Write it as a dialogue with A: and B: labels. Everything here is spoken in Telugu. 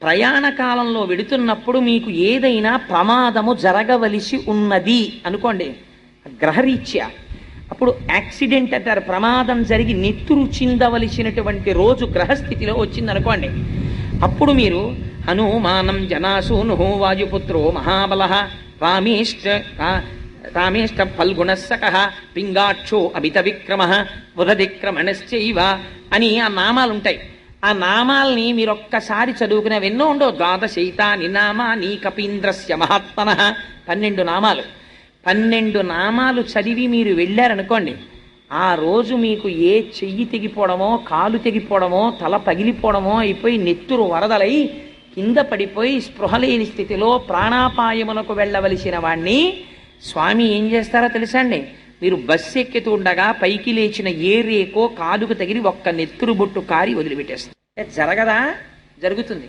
A: ప్రయాణ కాలంలో వెడుతున్నప్పుడు మీకు ఏదైనా ప్రమాదము జరగవలసి ఉన్నది అనుకోండి, గ్రహరీత్యా, అప్పుడు యాక్సిడెంట్ అంటారు. ప్రమాదం జరిగి నెత్తురు చిందవలసినటువంటి రోజు గ్రహస్థితిలో వచ్చిందనుకోండి, అప్పుడు మీరు హనుమానం జనాసూను వాయుపుత్రో మహాబల రామేష్ట ఫల్గుణస్సక పింగాక్షో అమిత విక్రమ బుధదిక్రమణశ్చైవ అని ఆ నామాలుంటాయి. ఆ నామాల్ని మీరు ఒక్కసారి చదువుకునేవి ఎన్నో ఉండవు. ద్వాదశైతాని నామాని కపీంద్రస్య మహాత్మన 12 నామాలు. 12 నామాలు చదివి మీరు వెళ్ళారనుకోండి, ఆ రోజు మీకు ఏ చెయ్యి తెగిపోవడమో, కాలు తెగిపోవడమో, తల పగిలిపోవడమో అయిపోయి నెత్తురు వరదలై కింద పడిపోయి స్పృహలేని స్థితిలో ప్రాణాపాయమునకు వెళ్ళవలసిన వాణ్ణి స్వామి ఏం చేస్తారో తెలుసా అండి? మీరు బస్సు ఎక్కుతూ ఉండగా పైకి లేచిన ఏ రేకో కాలుకు తగిలి ఒక్క నెత్తురు బొట్టు కారి వదిలిపెట్టేస్తారు. జరగదా? జరుగుతుంది.